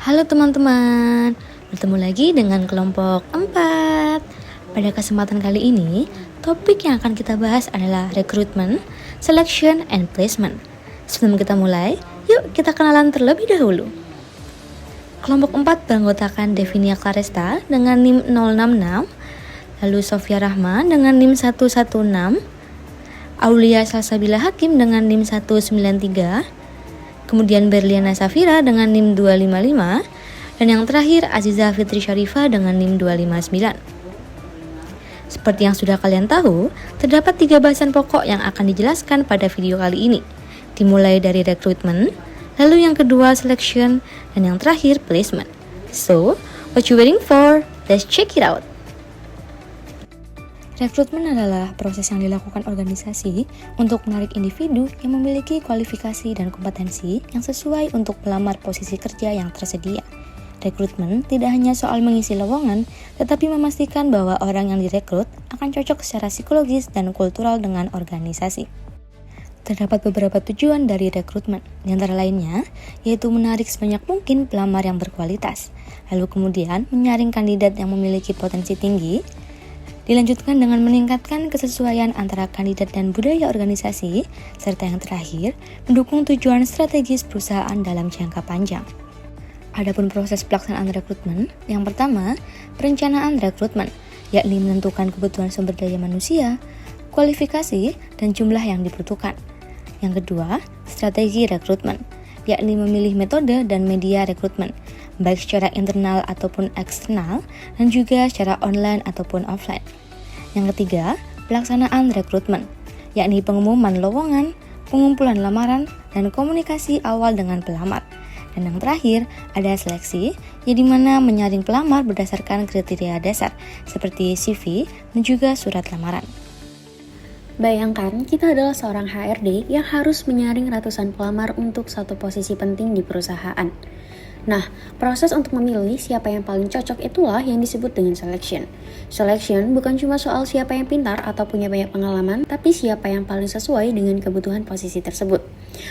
Halo teman-teman, bertemu lagi dengan kelompok 4. Pada kesempatan kali ini, topik yang akan kita bahas adalah recruitment, selection, and placement. Sebelum kita mulai, yuk kita kenalan terlebih dahulu. Kelompok 4 beranggotakan Devinia Claresta dengan NIM 066, lalu Sofia Rahma dengan NIM 116, Aulia Salsabila Hakim dengan NIM 193, kemudian Berliana Safira dengan NIM 255, dan yang terakhir Aziza Fitri Syarifah dengan NIM 259. Seperti yang sudah kalian tahu, terdapat 3 bahasan pokok yang akan dijelaskan pada video kali ini, dimulai dari recruitment, lalu yang kedua selection, dan yang terakhir placement. So, what you waiting for? Let's check it out! Rekrutmen adalah proses yang dilakukan organisasi untuk menarik individu yang memiliki kualifikasi dan kompetensi yang sesuai untuk melamar posisi kerja yang tersedia. Rekrutmen tidak hanya soal mengisi lowongan, tetapi memastikan bahwa orang yang direkrut akan cocok secara psikologis dan kultural dengan organisasi. Terdapat beberapa tujuan dari rekrutmen, di antara lainnya yaitu menarik sebanyak mungkin pelamar yang berkualitas, lalu kemudian menyaring kandidat yang memiliki potensi tinggi. Dilanjutkan dengan meningkatkan kesesuaian antara kandidat dan budaya organisasi, serta yang terakhir, mendukung tujuan strategis perusahaan dalam jangka panjang. Adapun proses pelaksanaan rekrutmen, yang pertama, perencanaan rekrutmen, yakni menentukan kebutuhan sumber daya manusia, kualifikasi, dan jumlah yang dibutuhkan. Yang kedua, strategi rekrutmen, yakni memilih metode dan media rekrutmen, baik secara internal ataupun eksternal, dan juga secara online ataupun offline. Yang ketiga, pelaksanaan rekrutmen, yakni pengumuman lowongan, pengumpulan lamaran, dan komunikasi awal dengan pelamar. Dan yang terakhir, ada seleksi, yang dimana menyaring pelamar berdasarkan kriteria dasar, seperti CV dan juga surat lamaran. Bayangkan, kita adalah seorang HRD yang harus menyaring ratusan pelamar untuk satu posisi penting di perusahaan. Nah, proses untuk memilih siapa yang paling cocok itulah yang disebut dengan selection. Selection bukan cuma soal siapa yang pintar atau punya banyak pengalaman, tapi siapa yang paling sesuai dengan kebutuhan posisi tersebut.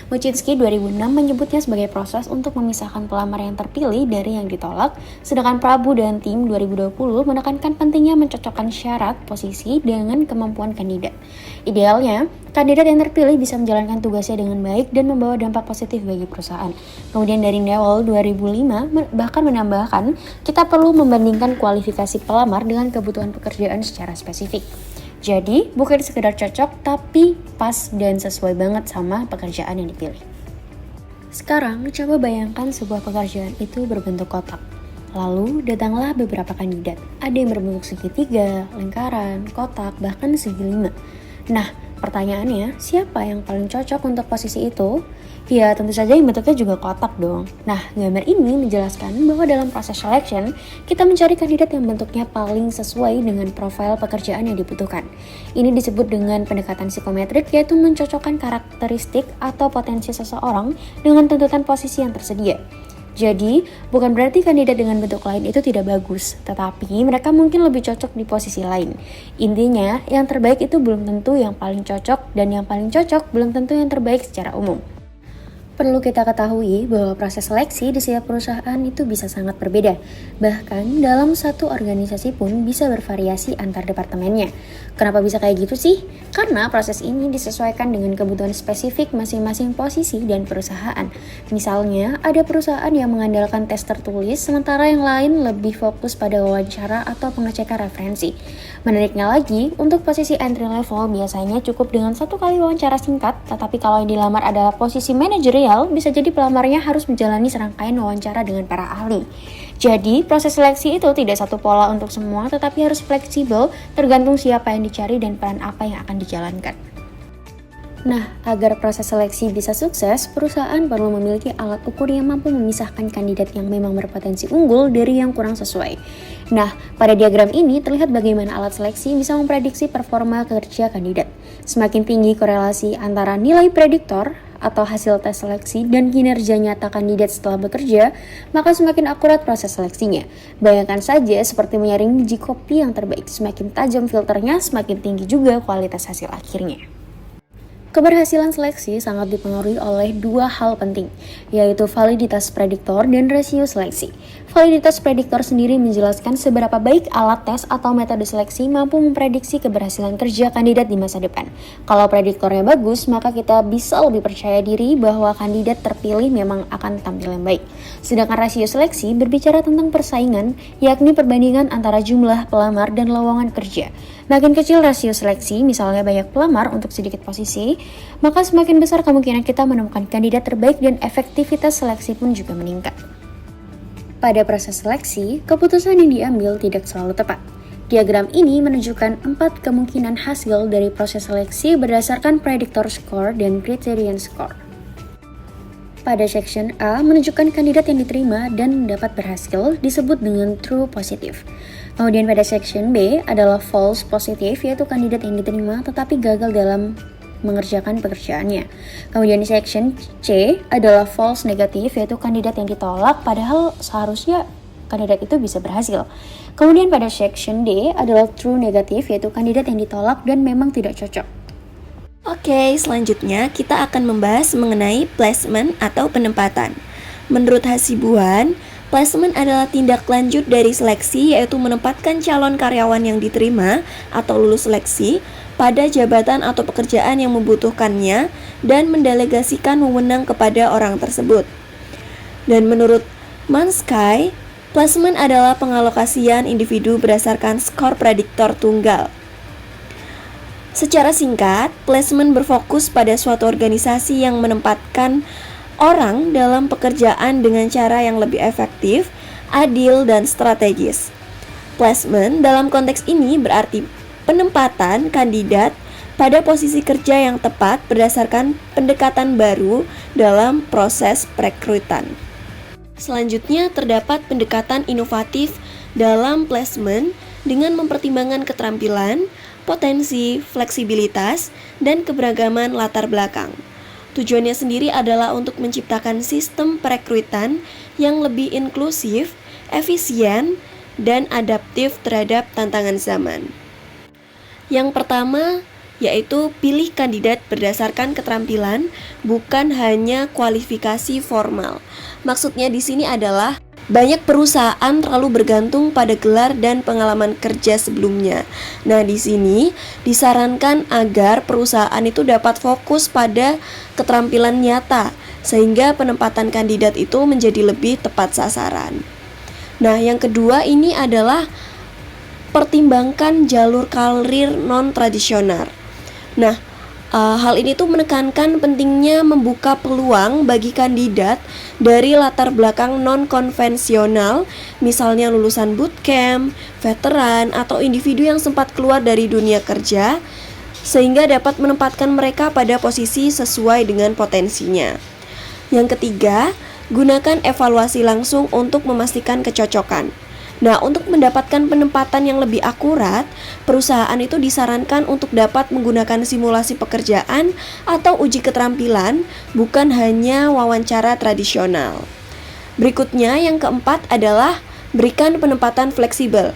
Muchinski 2006 menyebutnya sebagai proses untuk memisahkan pelamar yang terpilih dari yang ditolak, sedangkan Prabu dan tim 2020 menekankan pentingnya mencocokkan syarat posisi dengan kemampuan kandidat. Idealnya, kandidat yang terpilih bisa menjalankan tugasnya dengan baik dan membawa dampak positif bagi perusahaan. Kemudian dari Newell 2005 bahkan menambahkan, kita perlu membandingkan kualifikasi pelamar dengan kebutuhan pekerjaan secara spesifik. Jadi, bukan sekedar cocok, tapi pas dan sesuai banget sama pekerjaan yang dipilih. Sekarang, coba bayangkan sebuah pekerjaan itu berbentuk kotak. Lalu, datanglah beberapa kandidat. Ada yang berbentuk segitiga, lingkaran, kotak, bahkan segi 5. Nah, pertanyaannya, siapa yang paling cocok untuk posisi itu? Ya, tentu saja yang bentuknya juga kotak dong. Nah, gambar ini menjelaskan bahwa dalam proses selection, kita mencari kandidat yang bentuknya paling sesuai dengan profil pekerjaan yang dibutuhkan. Ini disebut dengan pendekatan psikometrik, yaitu mencocokkan karakteristik atau potensi seseorang dengan tuntutan posisi yang tersedia. Jadi, bukan berarti kandidat dengan bentuk lain itu tidak bagus, tetapi mereka mungkin lebih cocok di posisi lain. Intinya, yang terbaik itu belum tentu yang paling cocok, dan yang paling cocok belum tentu yang terbaik secara umum. Perlu kita ketahui bahwa proses seleksi di setiap perusahaan itu bisa sangat berbeda. Bahkan dalam satu organisasi pun bisa bervariasi antar departemennya. Kenapa bisa kayak gitu sih? Karena proses ini disesuaikan dengan kebutuhan spesifik masing-masing posisi dan perusahaan. Misalnya, ada perusahaan yang mengandalkan tes tertulis, sementara yang lain lebih fokus pada wawancara atau pengecekan referensi. Menariknya lagi, untuk posisi entry level biasanya cukup dengan 1 kali wawancara singkat, tetapi kalau yang dilamar adalah posisi manajerial, bisa jadi pelamarnya harus menjalani serangkaian wawancara dengan para ahli. Jadi, proses seleksi itu tidak satu pola untuk semua, tetapi harus fleksibel tergantung siapa yang dicari dan peran apa yang akan dijalankan. Nah, agar proses seleksi bisa sukses, perusahaan perlu memiliki alat ukur yang mampu memisahkan kandidat yang memang berpotensi unggul dari yang kurang sesuai. Nah, pada diagram ini terlihat bagaimana alat seleksi bisa memprediksi performa kerja kandidat. Semakin tinggi korelasi antara nilai prediktor atau hasil tes seleksi dan kinerja nyata kandidat setelah bekerja, maka semakin akurat proses seleksinya. Bayangkan saja seperti menyaring biji kopi yang terbaik, semakin tajam filternya, semakin tinggi juga kualitas hasil akhirnya. Keberhasilan seleksi sangat dipengaruhi oleh dua hal penting, yaitu validitas prediktor dan rasio seleksi. Validitas prediktor sendiri menjelaskan seberapa baik alat tes atau metode seleksi mampu memprediksi keberhasilan kerja kandidat di masa depan. Kalau prediktornya bagus, maka kita bisa lebih percaya diri bahwa kandidat terpilih memang akan tampil yang baik. Sedangkan rasio seleksi berbicara tentang persaingan, yakni perbandingan antara jumlah pelamar dan lowongan kerja. Makin kecil rasio seleksi, misalnya banyak pelamar untuk sedikit posisi, maka semakin besar kemungkinan kita menemukan kandidat terbaik dan efektivitas seleksi pun juga meningkat. Pada proses seleksi, keputusan yang diambil tidak selalu tepat. Diagram ini menunjukkan 4 kemungkinan hasil dari proses seleksi berdasarkan predictor score dan criterion score. Pada section A menunjukkan kandidat yang diterima dan dapat berhasil disebut dengan true positive. Kemudian pada section B adalah false positive, yaitu kandidat yang diterima tetapi gagal dalam mengerjakan pekerjaannya. Kemudian di section C adalah false negative, yaitu kandidat yang ditolak padahal seharusnya kandidat itu bisa berhasil. Kemudian pada section D adalah true negative, yaitu kandidat yang ditolak dan memang tidak cocok. Oke, selanjutnya kita akan membahas mengenai placement atau penempatan. Menurut Hasibuan, placement adalah tindak lanjut dari seleksi, yaitu menempatkan calon karyawan yang diterima atau lulus seleksi pada jabatan atau pekerjaan yang membutuhkannya dan mendelegasikan wewenang kepada orang tersebut. Dan menurut Mansky, placement adalah pengalokasian individu berdasarkan skor prediktor tunggal. Secara singkat, placement berfokus pada suatu organisasi yang menempatkan orang dalam pekerjaan dengan cara yang lebih efektif, adil, dan strategis. Placement dalam konteks ini berarti penempatan kandidat pada posisi kerja yang tepat berdasarkan pendekatan baru dalam proses perekrutan. Selanjutnya terdapat pendekatan inovatif dalam placement dengan mempertimbangkan keterampilan, potensi, fleksibilitas, dan keberagaman latar belakang. Tujuannya sendiri adalah untuk menciptakan sistem perekrutan yang lebih inklusif, efisien, dan adaptif terhadap tantangan zaman. Yang pertama yaitu pilih kandidat berdasarkan keterampilan, bukan hanya kualifikasi formal. Maksudnya di sini adalah banyak perusahaan terlalu bergantung pada gelar dan pengalaman kerja sebelumnya. Nah, di sini disarankan agar perusahaan itu dapat fokus pada keterampilan nyata, sehingga penempatan kandidat itu menjadi lebih tepat sasaran. Nah, yang kedua ini adalah pertimbangkan jalur karir non-tradisional. Nah, hal ini tuh menekankan pentingnya membuka peluang bagi kandidat dari latar belakang non-konvensional, misalnya lulusan bootcamp, veteran, atau individu yang sempat keluar dari dunia kerja, sehingga dapat menempatkan mereka pada posisi sesuai dengan potensinya. Yang ketiga, gunakan evaluasi langsung untuk memastikan kecocokan. Nah, untuk mendapatkan penempatan yang lebih akurat, perusahaan itu disarankan untuk dapat menggunakan simulasi pekerjaan atau uji keterampilan, bukan hanya wawancara tradisional. Berikutnya, yang keempat adalah berikan penempatan fleksibel.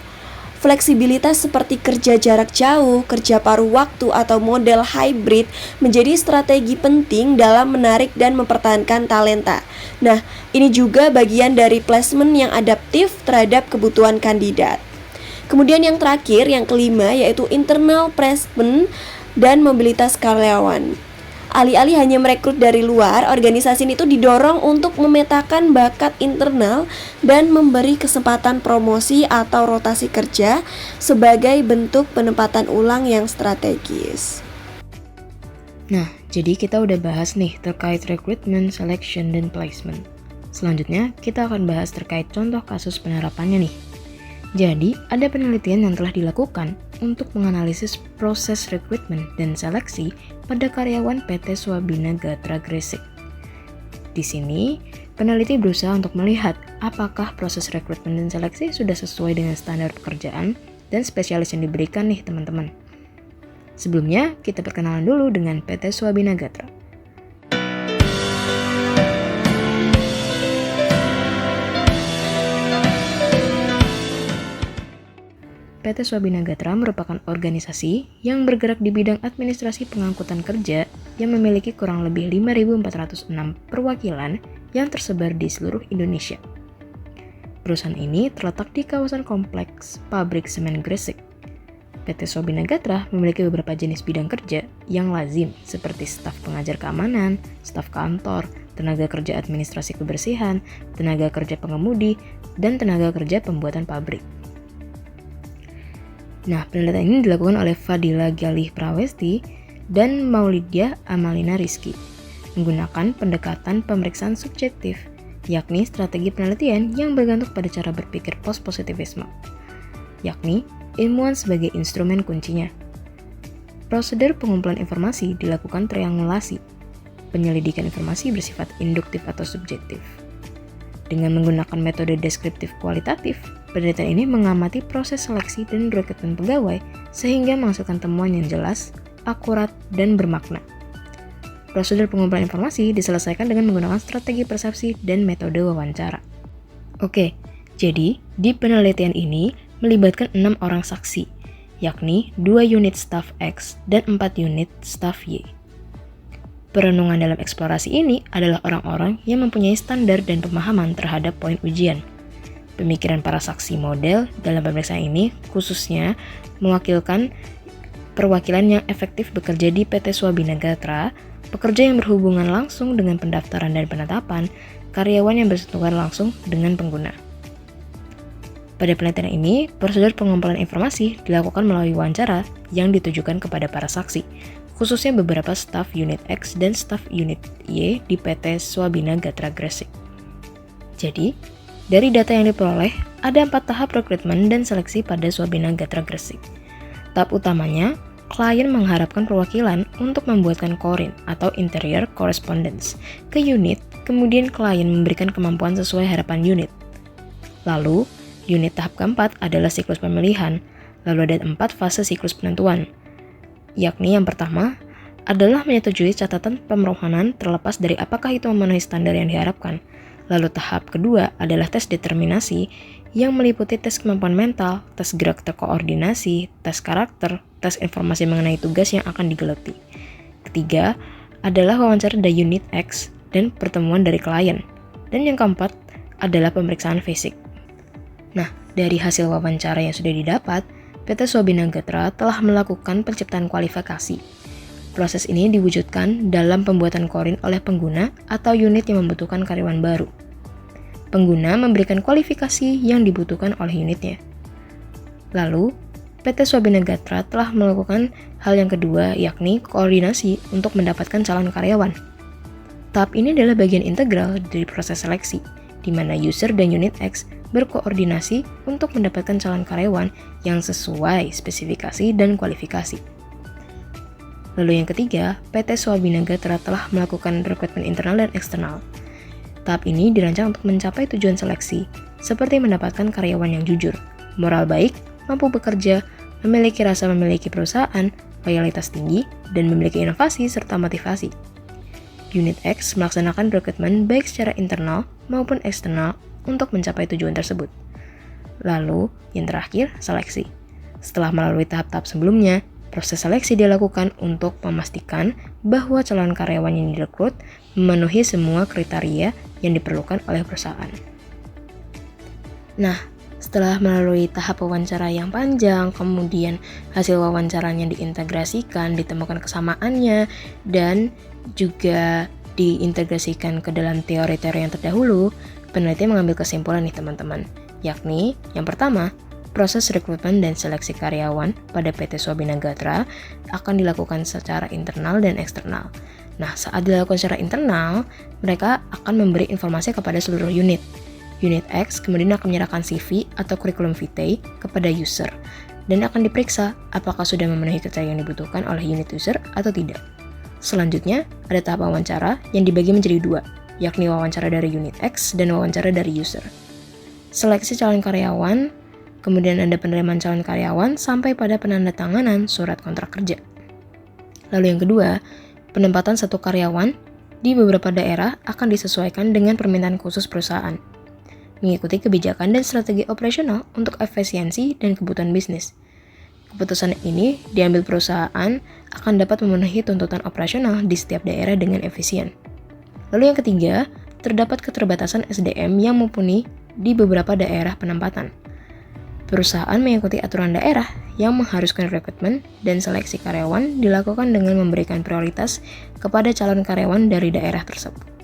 Fleksibilitas seperti kerja jarak jauh, kerja paruh waktu, atau model hybrid menjadi strategi penting dalam menarik dan mempertahankan talenta. Nah, ini juga bagian dari placement yang adaptif terhadap kebutuhan kandidat. Kemudian yang terakhir, yang kelima, yaitu internal placement dan mobilitas karyawan. Alih-alih hanya merekrut dari luar, organisasi itu didorong untuk memetakan bakat internal dan memberi kesempatan promosi atau rotasi kerja sebagai bentuk penempatan ulang yang strategis. Nah, jadi kita udah bahas nih terkait recruitment, selection, dan placement. Selanjutnya, kita akan bahas terkait contoh kasus penerapannya nih. Jadi, ada penelitian yang telah dilakukan untuk menganalisis proses rekrutmen dan seleksi pada karyawan PT Swabina Gatra Gresik. Di sini, peneliti berusaha untuk melihat apakah proses rekrutmen dan seleksi sudah sesuai dengan standar pekerjaan dan spesialis yang diberikan nih teman-teman. Sebelumnya, kita perkenalan dulu dengan PT Swabina Gatra. PT Swabina Gatra merupakan organisasi yang bergerak di bidang administrasi pengangkutan kerja yang memiliki kurang lebih 5.406 perwakilan yang tersebar di seluruh Indonesia. Perusahaan ini terletak di kawasan kompleks pabrik semen Gresik. PT Swabina Gatra memiliki beberapa jenis bidang kerja yang lazim seperti staf pengajar keamanan, staf kantor, tenaga kerja administrasi kebersihan, tenaga kerja pengemudi, dan tenaga kerja pembuatan pabrik. Nah, penelitian ini dilakukan oleh Fadila Galih Prawesti dan Maulidia Amalina Rizky menggunakan pendekatan pemeriksaan subjektif, yakni strategi penelitian yang bergantung pada cara berpikir post-positivisme, yakni ilmuwan sebagai instrumen kuncinya. Prosedur pengumpulan informasi dilakukan triangulasi. Penyelidikan informasi bersifat induktif atau subjektif. Dengan menggunakan metode deskriptif kualitatif, penelitian ini mengamati proses seleksi dan rekrutmen pegawai sehingga menghasilkan temuan yang jelas, akurat, dan bermakna. Prosedur pengumpulan informasi diselesaikan dengan menggunakan strategi persepsi dan metode wawancara. Oke, jadi di penelitian ini melibatkan 6 orang saksi, yakni 2 unit staf X dan 4 unit staf Y. Perenungan dalam eksplorasi ini adalah orang-orang yang mempunyai standar dan pemahaman terhadap poin ujian. Pemikiran para saksi model dalam pemeriksaan ini khususnya mewakilkan perwakilan yang efektif bekerja di PT Swabina Gatra, pekerja yang berhubungan langsung dengan pendaftaran dan penetapan, karyawan yang bersentuhan langsung dengan pengguna. Pada penelitian ini, prosedur pengumpulan informasi dilakukan melalui wawancara yang ditujukan kepada para saksi, khususnya beberapa staf unit X dan staf unit Y di PT Swabina Gatra Gresik. Jadi, dari data yang diperoleh, ada 4 tahap rekrutmen dan seleksi pada Swabina Gatra Gresik. Tahap utamanya, klien mengharapkan perwakilan untuk membuatkan korin atau interior correspondence ke unit, kemudian klien memberikan kemampuan sesuai harapan unit. Lalu, unit tahap keempat adalah siklus pemilihan, lalu ada 4 fase siklus penentuan, yakni yang pertama adalah menyetujui catatan pemerohanan terlepas dari apakah itu memenuhi standar yang diharapkan. Lalu tahap kedua adalah tes determinasi yang meliputi tes kemampuan mental, tes gerak terkoordinasi, tes karakter, tes informasi mengenai tugas yang akan digeluti. Ketiga adalah wawancara dari unit X dan pertemuan dari klien. Dan yang keempat adalah pemeriksaan fisik. Nah, dari hasil wawancara yang sudah didapat, PT Swabina Gatra telah melakukan penciptaan kualifikasi. Proses ini diwujudkan dalam pembuatan korin oleh pengguna atau unit yang membutuhkan karyawan baru. Pengguna memberikan kualifikasi yang dibutuhkan oleh unitnya. Lalu, PT Swabina Gatra telah melakukan hal yang kedua, yakni koordinasi untuk mendapatkan calon karyawan. Tahap ini adalah bagian integral dari proses seleksi, di mana user dan unit X berkoordinasi untuk mendapatkan calon karyawan yang sesuai spesifikasi dan kualifikasi. Lalu yang ketiga, PT Swabina Gatra telah melakukan rekrutmen internal dan eksternal. Tahap ini dirancang untuk mencapai tujuan seleksi, seperti mendapatkan karyawan yang jujur, moral baik, mampu bekerja, memiliki rasa memiliki perusahaan, loyalitas tinggi, dan memiliki inovasi serta motivasi. Unit X melaksanakan rekrutmen baik secara internal maupun eksternal untuk mencapai tujuan tersebut. Lalu, yang terakhir, seleksi. Setelah melalui tahap-tahap sebelumnya, proses seleksi dilakukan untuk memastikan bahwa calon karyawan yang direkrut memenuhi semua kriteria yang diperlukan oleh perusahaan. Nah, setelah melalui tahap wawancara yang panjang, kemudian hasil wawancaranya diintegrasikan, ditemukan kesamaannya, dan juga diintegrasikan ke dalam teori-teori yang terdahulu, peneliti mengambil kesimpulan nih teman-teman, yakni yang pertama, proses rekrutmen dan seleksi karyawan pada PT Swabina Gatra akan dilakukan secara internal dan eksternal. Nah, saat dilakukan secara internal, mereka akan memberi informasi kepada seluruh unit. Unit X kemudian akan menyerahkan CV atau curriculum vitae kepada user dan akan diperiksa apakah sudah memenuhi kriteria yang dibutuhkan oleh unit user atau tidak. Selanjutnya, ada tahap wawancara yang dibagi menjadi 2, yakni wawancara dari unit X dan wawancara dari user. Seleksi calon karyawan, kemudian ada penerimaan calon karyawan sampai pada penandatanganan surat kontrak kerja. Lalu yang kedua, penempatan satu karyawan di beberapa daerah akan disesuaikan dengan permintaan khusus perusahaan. mengikuti kebijakan dan strategi operasional untuk efisiensi dan kebutuhan bisnis. Keputusan ini diambil perusahaan akan dapat memenuhi tuntutan operasional di setiap daerah dengan efisien. Lalu yang ketiga, terdapat keterbatasan SDM yang mumpuni di beberapa daerah penempatan. Perusahaan mengikuti aturan daerah yang mengharuskan rekrutmen dan seleksi karyawan dilakukan dengan memberikan prioritas kepada calon karyawan dari daerah tersebut.